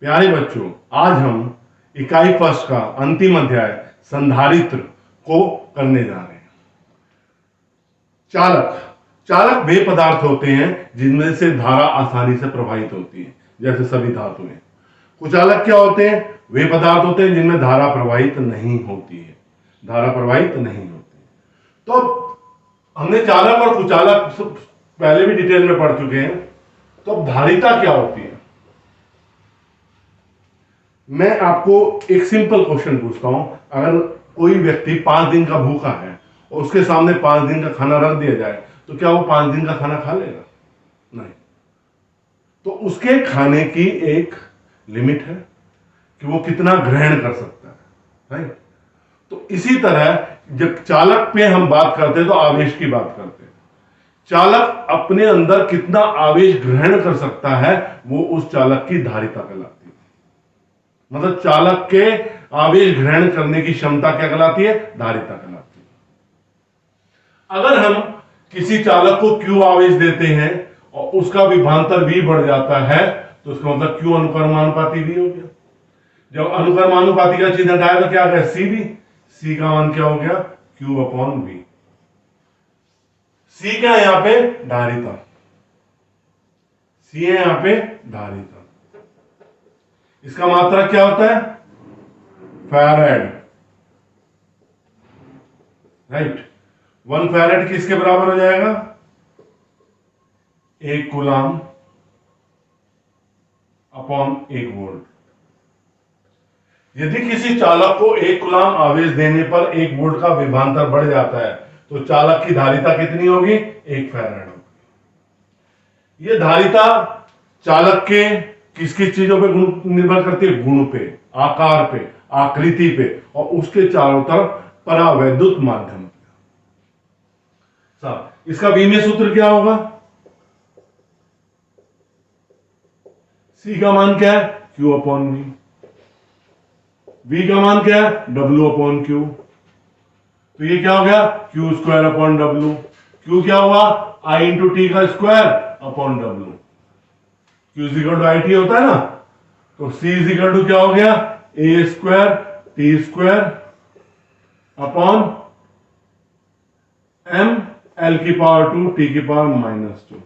प्यारे बच्चों, आज हम इकाई फर्स्ट का अंतिम अध्याय संधारित्र को करने जा रहे हैं। चालक वे पदार्थ होते हैं जिनमें से धारा आसानी से प्रवाहित होती है, जैसे सभी धातुएं। कुचालक क्या होते हैं? वे पदार्थ होते हैं जिनमें धारा प्रवाहित नहीं होती है, तो हमने चालक और कुचालक पहले भी डिटेल में पढ़ चुके हैं। तो अब धारिता क्या होती है? मैं आपको एक सिंपल क्वेश्चन पूछता हूं। अगर कोई व्यक्ति 5 दिन का भूखा है और उसके सामने 5 दिन का खाना रख दिया जाए, तो क्या वो 5 दिन का खाना खा लेगा? नहीं। तो उसके खाने की एक लिमिट है कि वो कितना ग्रहण कर सकता है, राइट? तो इसी तरह जब चालक पे हम बात करते हैं तो आवेश की बात करते हैं। चालक अपने अंदर कितना आवेश ग्रहण कर सकता है, वो उस चालक की धारिता कहलाती है। मतलब चालक के आवेश ग्रहण करने की क्षमता क्या कहलाती है? धारिता कहलाती है। अगर हम किसी चालक को Q आवेश देते हैं और उसका विभवांतर V बढ़ जाता है, तो उसका मतलब Q अनुक्रमानुपाती V हो गया। जब अनुक्रमानुपाती का चिन्ह हटाया तो क्या गया? CV। C का मान क्या हो गया? Q/V। C क्या है यहां पे? धारिता। C है यहां पे धारिता। इसका मात्रक क्या होता है? Farad, right. 1 फैराड किसके बराबर हो जाएगा? 1 कूलाम अपॉन 1 वोल्ट। यदि किसी चालक को 1 कूलाम आवेश देने पर 1 वोल्ट का विभवांतर बढ़ जाता है, तो चालक की धारिता कितनी होगी? 1 फैराड होगी। यह धारिता चालक के किस किस चीजों पे निर्भर करती है? गुण पे, आकार पे, आकृति पे और उसके चारों तरफ परावैद्युत माध्यम पे। इसका बीमीय सूत्र क्या होगा? C का मान क्या है? Q/V। V का मान क्या है? W/Q। तो ये क्या हो गया? Q²/W। Q क्या हुआ? I×T का स्क्वायर अपॉन W। Q=IT होता है ना, तो C क्या हो गया? A²T² upon M L⁻²T⁻²।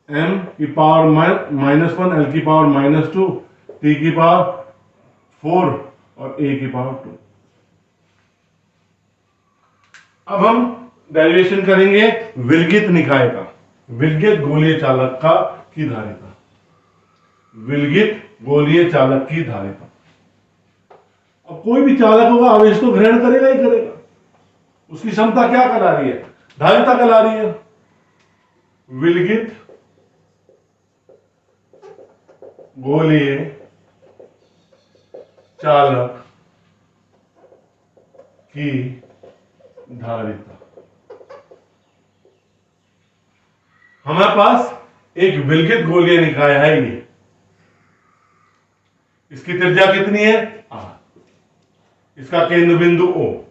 M⁻⁻1 L⁻², T⁻4 और A⁻²। अब हम डेरिवेशन करेंगे विलगित निकाय का, विलगित गोलीय चालक का की धारिता। विलगित गोलीय चालक की धारिता। अब कोई भी चालक होगा, आवेश तो ग्रहण करेगा ही करेगा। उसकी क्षमता क्या कहला रही है? धारिता कहला रही है। विलगित गोलीय चालक की धारिता। हमारे पास एक विलगित गोलीय निकाय है, ये इसकी त्रिज्या कितनी है? R। इसका केंद्र बिंदु O।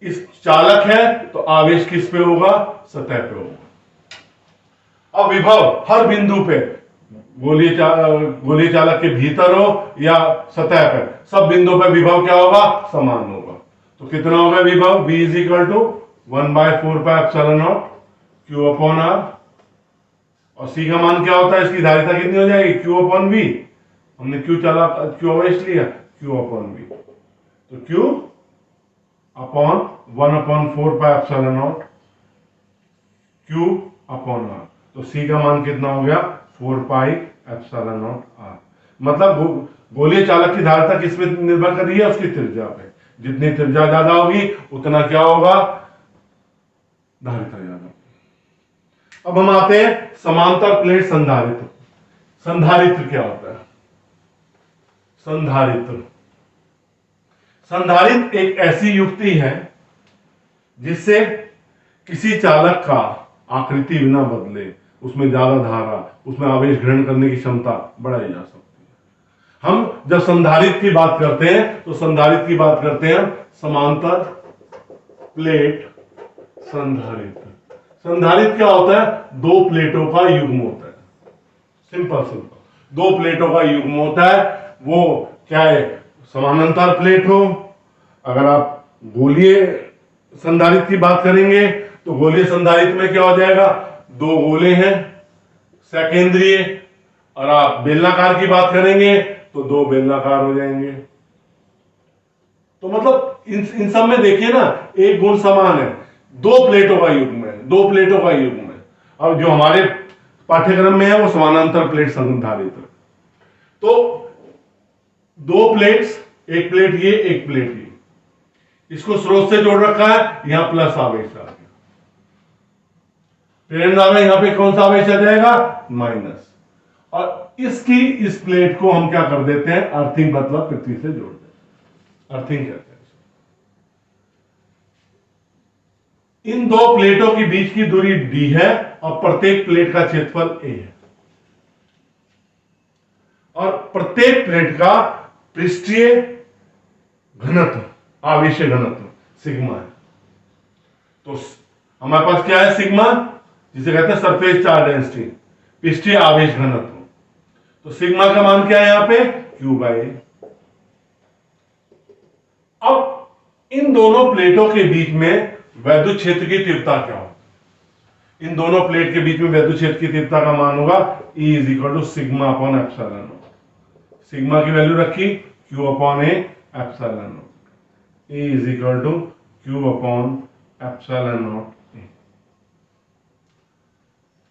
इस चालक है तो आवेश किस पे होगा? सतह पे होगा। अब विभव हर बिंदु पे, गोलीय चालक के भीतर हो या सतह पर, सब बिंदुओं पर विभव क्या होगा? समान होगा। तो कितना होगा विभव? V = 1/4πε0 Q/R। और C का मान क्या होता है? इसकी धारिता कितनी हो जाएगी? Q/V। हमने Q आवेश लिया, Q/V। तो Q/1/4πε0 Q/R। तो C का मान कितना हो गया? 4πε0R। मतलब गोलीय चालक की धारिता किस पे निर्भर कर रही है? उसकी त्रिज्या पे। जितनी त्रिज्या ज्यादा होगी उतना क्या होगा? धारिता ज्यादा। अब हम आते हैं समांतर प्लेट संधारित्र। संधारित्र क्या होता है? संधारित्र एक ऐसी युक्ति है जिससे किसी चालक का आकृति बिना बदले, उसमें ज्यादा धारा, उसमें आवेश ग्रहण करने की क्षमता बढ़ाई जा सकती है। हम जब संधारित्र की बात करते हैं तो संधारित्र की बात करते हैं समांतर प्लेट संधारित्र। संधारित्र क्या होता है? दो प्लेटों का युग्म होता है। सिंपल सिंपल, दो प्लेटों का युग्म होता है। वो चाहे समानांतर प्लेट हो, अगर आप गोलीय संधारित्र की बात करेंगे तो गोलीय संधारित्र में क्या हो जाएगा? दो गोले हैं सकेंद्रीय, और आप बेलनाकार की बात करेंगे तो दो बेलनाकार हो जाएंगे। तो मतलब इन सब में देखिए ना, एक गुण समान है, दो प्लेटों का युग्म है, दो प्लेटों का युग्म है। अब जो हमारे पाठ्यक्रम में है वो समानांतर प्लेट संधारित्र। तो दो प्लेट्स, एक प्लेट ये, एक प्लेट ये, इसको स्रोत से जोड़ रखा है, यहां प्लस आवेश आ गया। प्रेरणा में यहां पे कौन सा आवेश आ जाएगा? माइनस। और इसकी इस प्लेट को हम क्या कर देते हैं? अर्थिंग, मतलब पृथ्वी से जोड़ देते हैं, अर्थिंग कहते हैं। इन दो प्लेटों के बीच की दूरी d है और प्रत्येक प्लेट का क्षेत्रफल a है, और प्रत्येक प्लेट का पृष्ठीय घनत्व, आवेशीय घनत्व सिग्मा है। तो हमारे पास क्या है? सिग्मा, जिसे कहते हैं सरफेस चार्ज डेंसिटी, पृष्ठीय आवेश घनत्व। तो सिग्मा का मान क्या है यहां पे? Q/A। अब इन दोनों प्लेटों के बीच में वैद्युत क्षेत्र की तीव्रता क्या होगी? इन दोनों प्लेट के बीच में वैद्युत क्षेत्र की तीव्रता का मान होगा E = sigma upon epsilon not. Sigma की वैल्यू रखी Q upon A epsilon not. E = Q upon epsilon not A।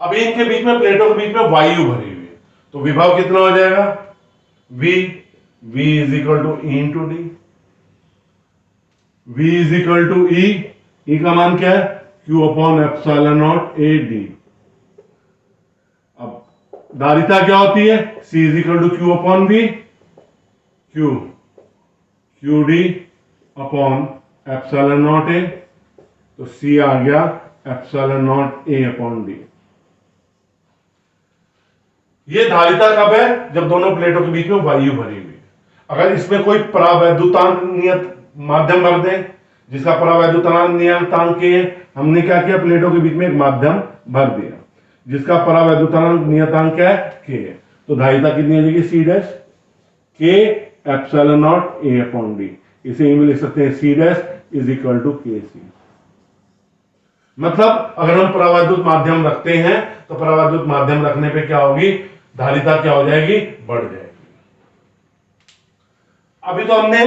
अब इनके बीच में, प्लेटों के बीच में वायु भरी हुई है, तो विभव कितना हो जाएगा? V = E × D। V = E, E का मान क्या है? Q upon epsilon not AD। अब धारिता क्या होती है? C = Q upon V, QD upon epsilon not A। तो C आ गया epsilon not A upon D। ये धारिता कब है? जब दोनों प्लेटों के बीच में वायु भरी हुई है। अगर इसमें कोई परावैद्युतांक नियत माध्यम भर दें, जिसका परावैद्युतांक नियतांक के, हमने क्या किया? प्लेटों के बीच में एक माध्यम भर दिया जिसका परावैद्युतांक नियतांक क्या है? K है। तो धारिता कितनी हो जाएगी? C' K epsilon not A upon D। इसे यूं लिख सकते हैं C' = KC। मतलब अगर हम परावैद्युत माध्यम रखते हैं तो परावैद्युत माध्यम रखने पे क्या होगी? धारिता क्या हो जाएगी? बढ़ जाएगी। अभी तो हमने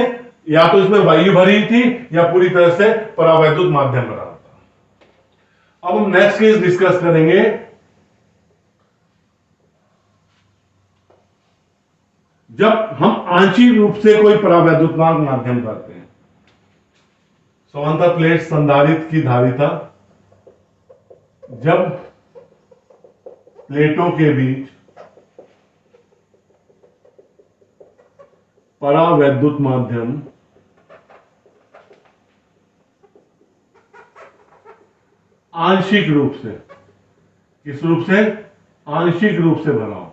या तो इसमें वायु भरी थी या पूरी तरह से परावैद्युत माध्यम भरा था। अब हम नेक्स्ट केस डिस्कस करेंगे। जब हम आंशिक रूप से कोई परावैद्युतांक माध्यम करते हैं, समांतर प्लेट संधारित्र की धारिता जब प्लेटों के बीच परावैद्युत माध्यम आंशिक रूप से, किस रूप से? आंशिक रूप से भरा हो,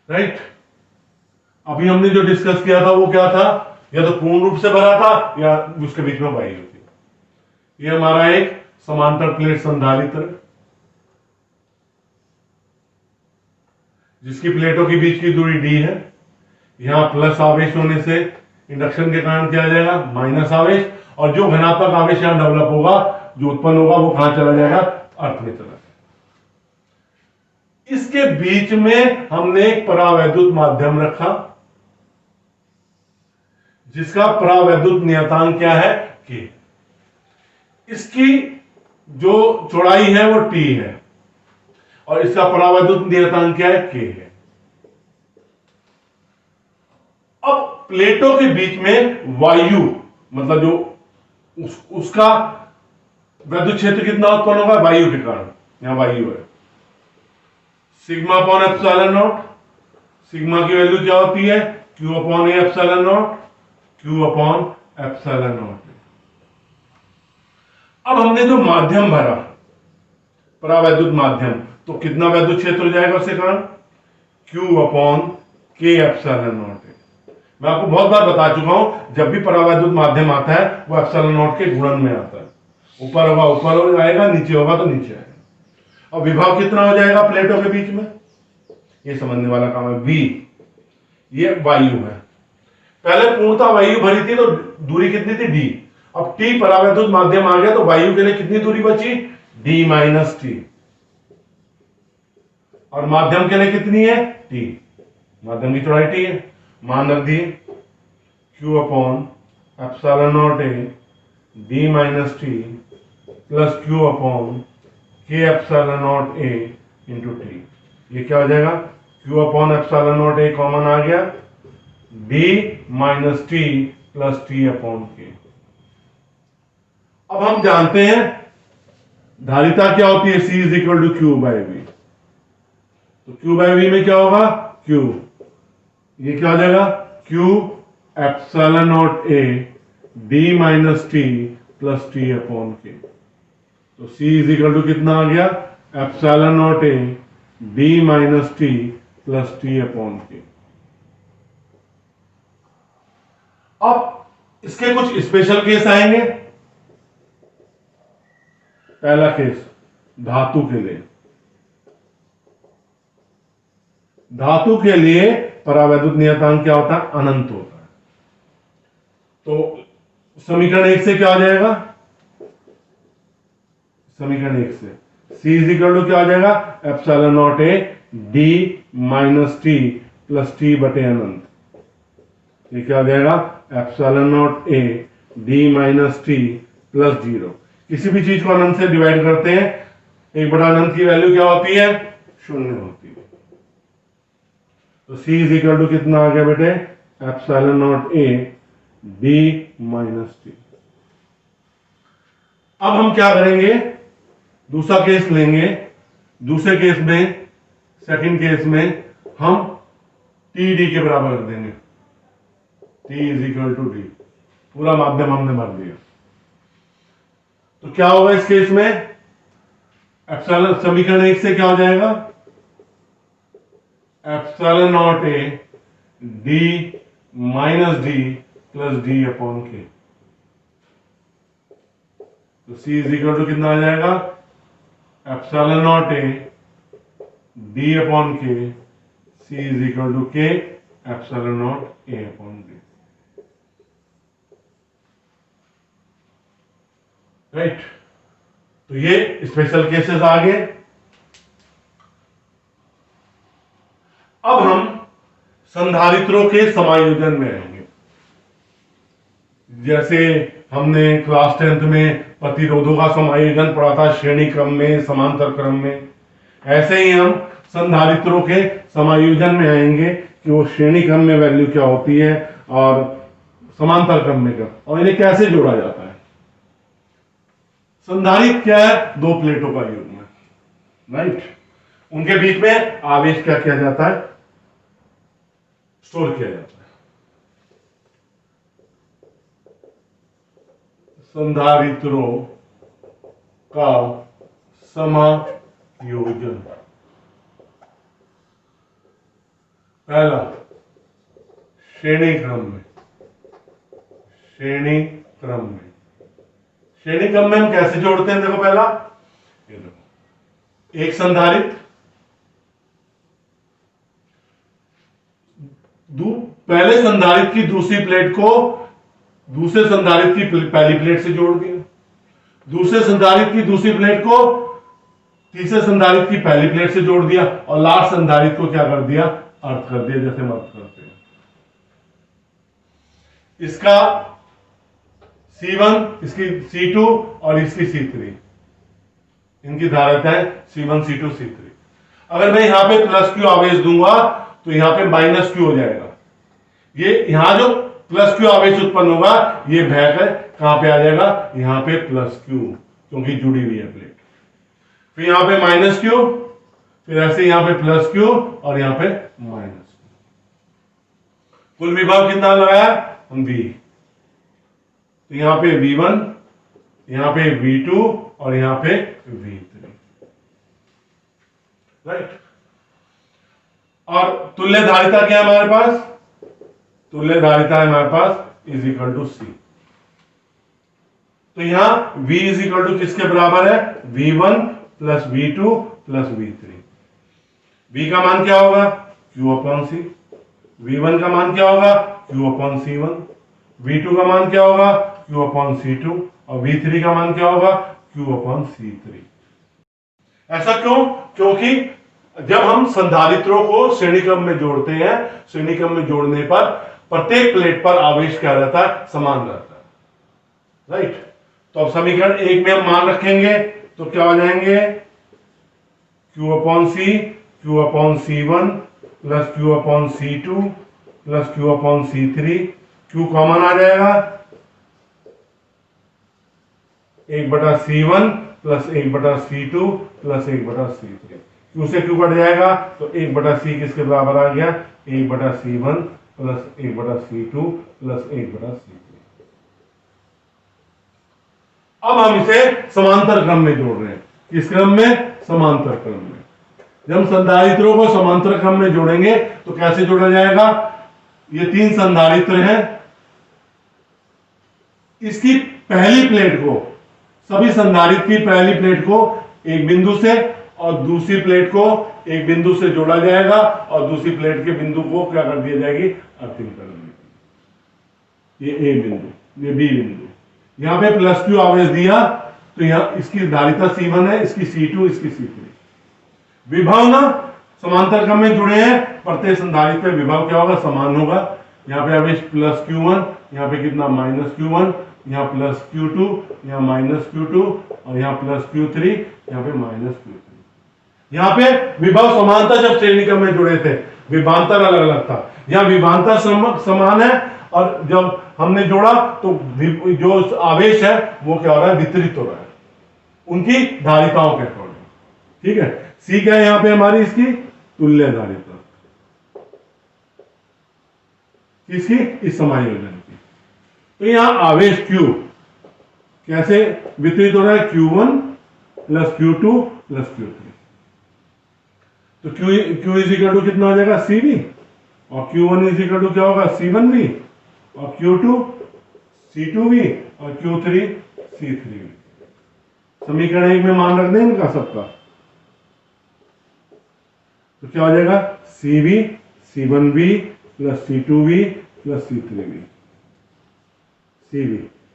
राइट। अभी हमने जो डिस्कस किया था वो क्या था? या तो पूर्ण रूप से भरा था या उसके बीच में वायु थी। ये हमारा एक समांतर प्लेट संधारित्र, जिसकी प्लेटों के बीच की दूरी d है। यहां प्लस आवेश होने से इंडक्शन के कारण क्या आ जाएगा? माइनस आवेश। और जो धनात्मक आवेश यहां डेवलप होगा, जो उत्पन्न होगा, वो कहां चला जाएगा? अर्थ में चला जाएगा। इसके बीच में हमने एक परावैद्युत माध्यम रखा जिसका परावैद्युत नियतांक क्या है? K। इसकी जो चौड़ाई है वो T है और इसका परावैद्युत नियतांक क्या है? K है। अब प्लेटों के बीच में वायु, मतलब जो उसका वैद्युत क्षेत्र कितना उत्पन्न होगा? वायु के कारण, यहां वायु है। Sigma upon epsilon not, sigma की वैल्यू क्या होती है? Q upon A epsilon not, Q upon epsilon not. अब हमने जो माध्यम भरा, परावैद्युत माध्यम, तो कितना वैद्युत क्षेत्र हो जाएगा उसके कारण? Q upon K epsilon not है। मैं आपको बहुत बार बता चुका हूं, जब भी परावैद्युत माध्यम आता है वो एप्सिलॉन नॉट के गुणन में आता है। ऊपर होगा ऊपर हो जाएगा, नीचे होगा तो नीचे आएगा। और विभव कितना हो जाएगा प्लेटों के बीच में, ये समझने वाला काम है। v ये वायु है, पहले पूर्णतः वायु भरी थी तो दूरी कितनी थी d। अब t परावैद्युत माध्यम आ गया तो वायु के लिए कितनी दूरी बची, d माइनस टी। और माध्यम के लिए कितनी है, t। माध्यम की चौड़ाई t है, मान रख दिए q upon epsilon not a d minus T plus q upon k epsilon not a into t. ये क्या हो जाएगा, q upon epsilon not a common आ गया, d minus T plus T upon के। अब हम जानते हैं धारिता क्या होती है, C is equal to Q by V. तो Q बाई वी में क्या होगा, Q, ये क्या हो जाएगा, Q epsilon not A D minus T plus T upon K. तो C इज इक्वल टू कितना आ गया, epsilon not A D minus T plus T upon के। अब इसके कुछ स्पेशल केस आएंगे। पहला केस धातु के लिए, धातु के लिए परावैद्युत नियतांक क्या होता है, अनंत होता है। तो समीकरण 1 से क्या हो जाएगा, समीकरण 1 से C इज इक्वल टू क्या हो जाएगा, epsilon not A D minus T plus T बटे अनंत। ये क्या हो जाएगा, epsilon not A D minus T plus 0। किसी भी चीज को अनंत से डिवाइड करते हैं, एक बटा अनंत की वैल्यू क्या होती है, शून्य होती है। तो C इज इक्वल टू कितना आ गया बेटे, epsilon not A D minus T. अब हम क्या करेंगे, दूसरा केस लेंगे। दूसरे केस में, सेकंड केस में हम टी डी के बराबर कर देंगे, T is equal to D. पूरा माध्यम हमने भर दिया। तो क्या होगा इस केस में, एप्सिलॉन, समीकरण 1 से क्या हो जाएगा, epsilon not A D minus D plus D upon K. तो C इज इक्वल टू कितना आ जाएगा, epsilon not A D upon के, C इज इक्वल टू के epsilon not A upon D। Right, तो ये स्पेशल केसेस आ गए। अब हम संधारित्रों के समायोजन में आएंगे। जैसे हमने क्लास 10th में प्रतिरोधों का समायोजन पढ़ा था, श्रेणी क्रम में, समांतर क्रम में, ऐसे ही हम संधारित्रों के समायोजन में आएंगे कि वो श्रेणी क्रम में वैल्यू क्या होती है और समांतर क्रम में क्या, और इन्हें कैसे जोड़ा जाता है। संधारित्र क्या है, दो प्लेटों का युग्म है। राइट, उनके बीच में आवेश क्या किया जाता है, स्टोर किया जाता है। संधारित्रों का समायोजन, पहला श्रेणी क्रम में, श्रेणी क्रम में, श्रेणी क्रम में हम कैसे जोड़ते हैं, देखो पहला, ये देखो, एक संधारित्र, पहले संधारित्र की दूसरी प्लेट को दूसरे संधारित्र की पहली प्लेट से जोड़ दिया, दूसरे संधारित्र की दूसरी प्लेट को तीसरे संधारित्र की पहली प्लेट से जोड़ दिया, और लास्ट संधारित्र को क्या कर दिया, अर्थ कर दिया, जैसे हम अर्थ करते हैं। इसका C1, इसकी C2 और इसकी C3, इनकी धारिताएं C1 C2 C3। अगर मैं यहां पे प्लस क्यू आवेश दूंगा तो यहां पे माइनस क्यू हो जाएगा। ये यहां जो प्लस क्यू आवेश उत्पन्न होगा, ये बहकर कहां पे आ जाएगा, यहां पे प्लस क्यू, क्योंकि जुड़ी हुई है प्लेट। फिर यहां पे माइनस क्यू, फिर ऐसे यहां पे प्लस क्यू और यहां पे माइनस क्यू। कुल विभव कितना लगाया, V। तो यहां पे V1, यहां पे V2 और यहां पे V3। राइट, और तुल्य धारिता क्या है हमारे पास, तुल्य धारिता है हमारे पास इज इक्वल टू सी। तो यहां V इज इक्वल टू किसके बराबर है, V1 plus V2 plus V3। V का मान क्या होगा, Q अपॉन C। V1 का मान क्या होगा, Q अपॉन C1। V2 का मान क्या होगा, Q अपॉन C2। और V3 का मान क्या होगा, Q अपॉन C3। ऐसा क्यों, क्योंकि जब हम संधारित्रों को श्रेणी क्रम में जोड़ते हैं, श्रेणी क्रम में जोड़ने पर प्रत्येक प्लेट पर आवेश क्या रहता है, समान रहता है, राइट। तो अब समीकरण 1 में हम मान रखेंगे तो क्या हो जाएंगे, Q upon C, Q upon C1 plus Q upon C2 plus Q upon C3। Q common आ जाएगा, 1/C1 plus 1/C2 plus 1/C3। Q से Q कट जाएगा तो 1/C किसके बराबर आ गया, 1/C1 plus 1/C2 plus 1/C3। अब हम इसे समांतर क्रम में जोड़ रहे हैं, किस क्रम में, समांतर क्रम में। जब हम संधारित्रों को समांतर क्रम में जोड़ेंगे तो कैसे जोड़ा जाएगा, ये 3 संधारित्र हैं, इसकी पहली प्लेट को, सभी संधारित्र की पहली प्लेट को एक बिंदु से और दूसरी प्लेट को एक बिंदु से जोड़ा जाएगा और दूसरी प्लेट के बिंदु को क्या कर दिया जाएगी, अर्थिंग कर दी। ये ए बिंदु, ये बी बिंदु, यहां पे प्लस Q आवेश दिया तो यहां इसकी धारिता C1 है, इसकी C2, इसकी C3। विभव ना समांतर क्रम में जुड़े हैं, प्रत्येक संधारित्र पे विभव क्या होगा, समान होगा। यहाँ पे आवेश प्लस Q1, यहाँ पे कितना माइनस Q1, यहाँ प्लस Q2, यहाँ माइनस Q2 और यहाँ प्लस Q3, यहाँ पे माइनस Q3। यहाँ पे विभव समानता जब श्रेणी क्रम में जुड़े थे, विभवांतर अलग अलग था, यहाँ विभवांतर समान है और जब हमने जोड़ा तो जो आवेश है वो क्या हो रहा है, वितरित हो रहा है उनकी धारिताओं के अकॉर्डिंग, ठीक है। सी क्या है यहां पे हमारी, इसकी तुल्य धारिता, किसकी, इस समायोजन की। तो यहां आवेश Q कैसे वितरित हो रहा है, Q1 plus Q2 plus Q3। तो Q इज इक्वल टू कितना हो जाएगा, CV, और Q1 इज इक्वल टू क्या होगा, C1V, और Q2 C2V और Q3 C3V। समीकरण 1 में मान रख दें इनका सबका, तो क्या हो जाएगा, CV C1V plus C2V plus C3V। CV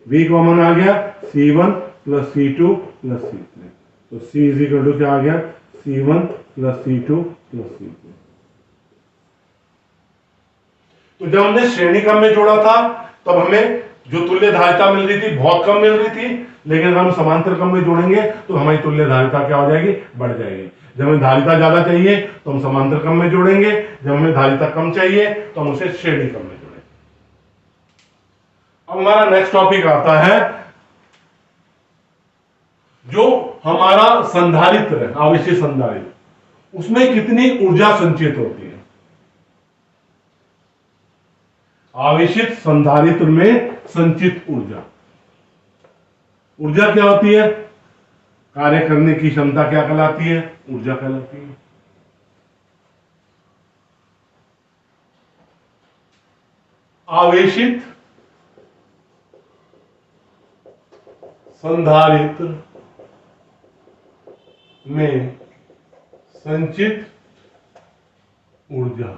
V common आ गया, C1 plus C2 plus C3। तो C इज इक्वल टू क्या आ गया, C1 plus C2 plus C3। तो जब हमने श्रेणी क्रम में जोड़ा था तब हमें जो तुल्य धारिता मिल रही थी बहुत कम मिल रही थी, लेकिन अगर हम समांतर क्रम में जोड़ेंगे तो हमारी तुल्य धारिता क्या हो जाएगी, बढ़ जाएगी। जब हमें धारिता ज्यादा चाहिए तो हम समांतर क्रम में जोड़ेंगे, जब हमें धारिता कम चाहिए तो हम उसे श्रेणी क्रम में जोड़ेंगे। अब हमारा नेक्स्ट टॉपिक आता है, जो हमारा संधारित्र है, आवेशीय संधारित्र, उसमें कितनी ऊर्जा संचित होती है। आवेशित संधारित्र में संचित ऊर्जा, ऊर्जा क्या होती है, कार्य करने की क्षमता क्या कहलाती है, ऊर्जा कहलाती है। आवेशित संधारित्र में संचित ऊर्जा,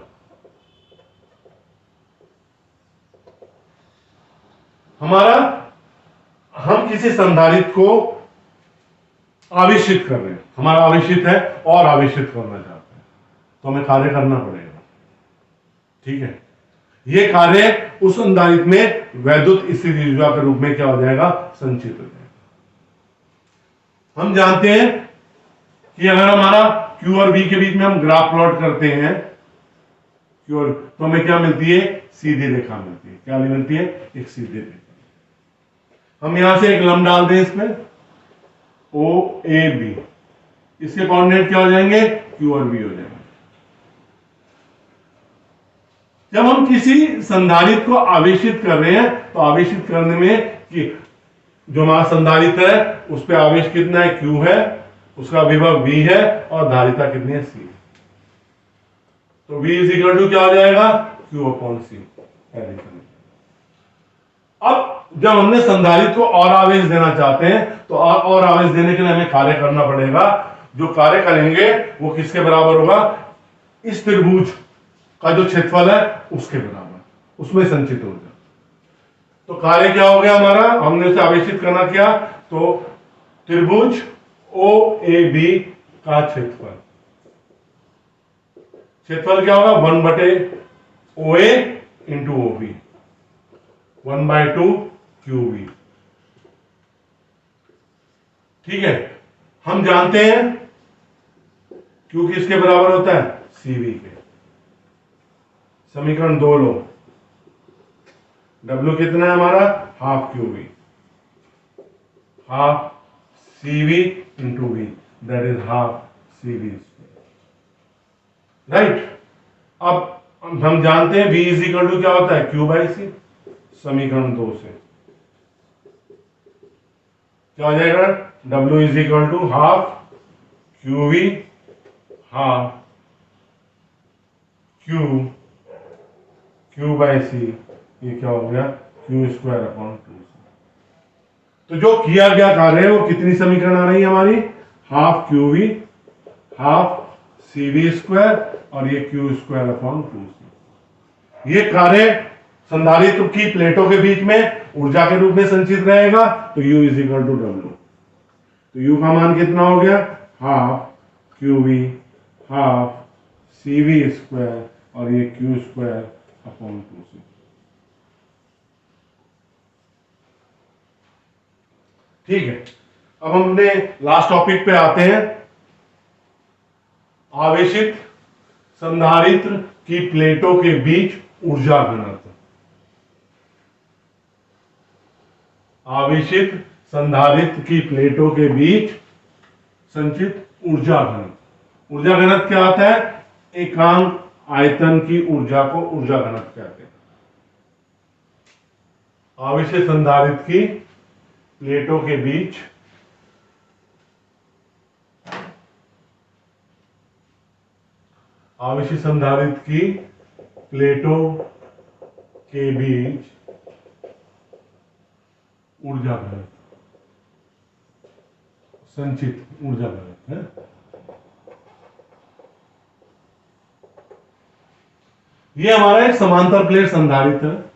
हमारा, हम किसी संधारित्र को आवेशित कर रहे हैं, हमारा आवेशित है और आवेशित करना चाहते हैं, तो हमें कार्य करना पड़ेगा, ठीक है। यह कार्य उस संधारित्र में वैद्युत स्थिति ऊर्जा के रूप में क्या हो जाएगा, संचित हो जाएगा। हम जानते हैं कि अगर हमारा Q और V के बीच में हम ग्राफ प्लॉट करते हैं, Q और, तो हमें क्या मिलती है, सीधी रेखा मिलती है। क्या मिलती है, एक सीधी रेखा। हम यहां से एक लंब डाल दें इसमें, OAB, इसके कोऑर्डिनेट क्या हो जाएंगे, Q और V हो जाएंगे। जब हम किसी संधारित्र को आवेशित कर रहे हैं तो आवेशित करने में कि जो हमारा संधारित्र है उस पर आवेश कितना है, Q है, उसका विभव V है और धारिता कितनी है, C। तो V इज इक्वल टू क्या हो जाएगा, Q अपॉन C। कैरी करेंगे। अब जब हमने संधारित्र को और आवेश देना चाहते हैं तो और आवेश देने के लिए हमें कार्य करना पड़ेगा। जो कार्य करेंगे वो किसके बराबर होगा? इस त्रिभुज का जो क्षेत्रफल है उसके बराबर, उसमें संचित ऊर्जा। तो कार्य क्या हो गया हमारा? हमने उसे आवेशित करना क्या? तो त्रिभुज OAB का क्षेत्रफल क्या होगा? 1/OA into OB, 1/2 QB। ठीक है, हम जानते हैं Q किसके बराबर होता है? CV के। समीकरण 2 लो। W कितना है हमारा? Half QB, half CV into V, that is half CV। Right. अब हम जानते हैं V इज इक्वल टू क्या होता है? Q/C। समीकरण 2 से क्या हो जाएगा? W is equal to half QV half Q/C। ये क्या हो गया? Q²/2। तो जो किया गया कार्य है वो कितनी समीकरण आ रही है हमारी? हाफ QV हाफ CV² और ये Q²/2। ये कार्य संधारित्र की प्लेटों के बीच में ऊर्जा के रूप में संचित रहेगा। तो U is equal to W। तो U का मान कितना हो गया? हाफ QV हाफ CV² और ये Q²/2। ठीक है, अब हम अपने लास्ट टॉपिक पे आते हैं। आवेशित संधारित्र की प्लेटों के बीच ऊर्जा घनत्व। आवेशित संधारित्र की प्लेटों के बीच संचित ऊर्जा घनत्व। ऊर्जा घनत्व क्या आता है? एकांक आयतन की ऊर्जा को ऊर्जा घनत्व कहते हैं। आवेशित संधारित्र की प्लेटों के बीच आवेशित संधारित्र की प्लेटों के बीच ऊर्जा घनत्व, संचित ऊर्जा घनत्व है। ये हमारा एक समांतर प्लेट संधारित्र है।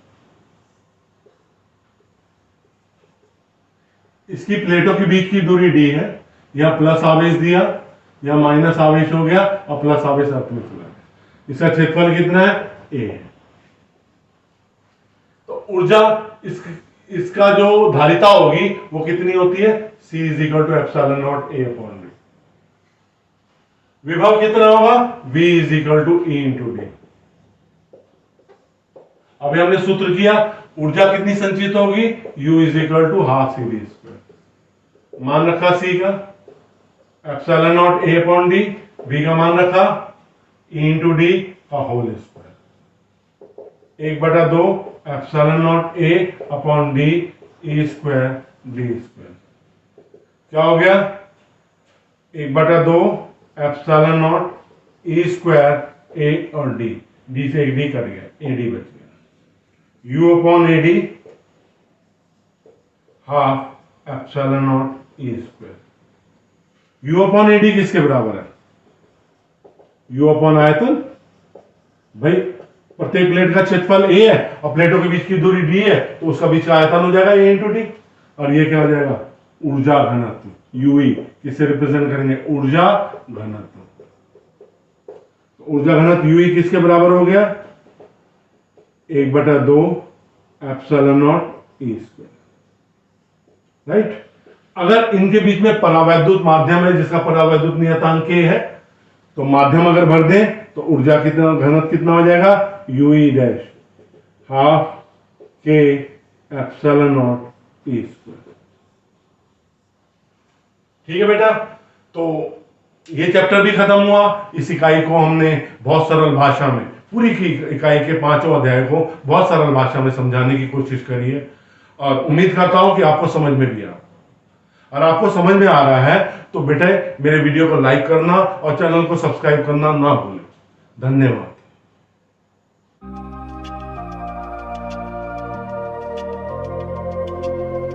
इसकी प्लेटों के बीच की दूरी d है। यह प्लस आवेश दिया या माइनस आवेश हो गया और प्लस आवेश अर्थ में चला गया। इसका क्षेत्रफल कितना है? a है। तो ऊर्जा इसका जो धारिता होगी वो कितनी होती है? C is equal to ε0 A/d। विभव कितना होगा? V is equal to E into d. अभी हमने सूत्र किया, ऊर्जा कितनी संचित होगी? U is equal to half CV²। मान रखा C का ε0 A/d, V का मान रखा E इंटू डी का होल स्क्वायर, 1/2 ε0 A/d E²d²। क्या हो गया? 1/2 ε0 E² A और D, D से एक D कट गया, AD बच गया। U/AD half ε0 E²। U/AD किसके बराबर है? U/आयतन। भाई प्रत्येक प्लेट का क्षेत्रफल A है और प्लेटों के बीच की दूरी D है, तो उसका बीच का आयतन हो जाएगा A इंटू डी। और ये क्या हो जाएगा? ऊर्जा घनत्व, UE किससे रिप्रेजेंट करेंगे? ऊर्जा घनत्व। ऊर्जा घनत्व UE किसके बराबर हो गया? 1/2 ε0 E²। राइट। अगर इनके बीच में परावैद्युत माध्यम है जिसका परावैद्युत नियतांक K है, तो माध्यम अगर भर दें तो ऊर्जा कितना, घनत्व कितना हो जाएगा? UE' half K ε0 E²। ठीक है बेटा, तो ये चैप्टर भी खत्म हुआ। इस इकाई को हमने बहुत सरल भाषा में, पूरी की इकाई के 5वें अध्याय को बहुत सरल भाषा में समझाने की कोशिश करी है और उम्मीद करता हूं कि आपको समझ में भी आ। और आपको समझ में आ रहा है तो बेटे मेरे वीडियो को लाइक करना और चैनल को सब्सक्राइब करना ना भूलें। धन्यवाद।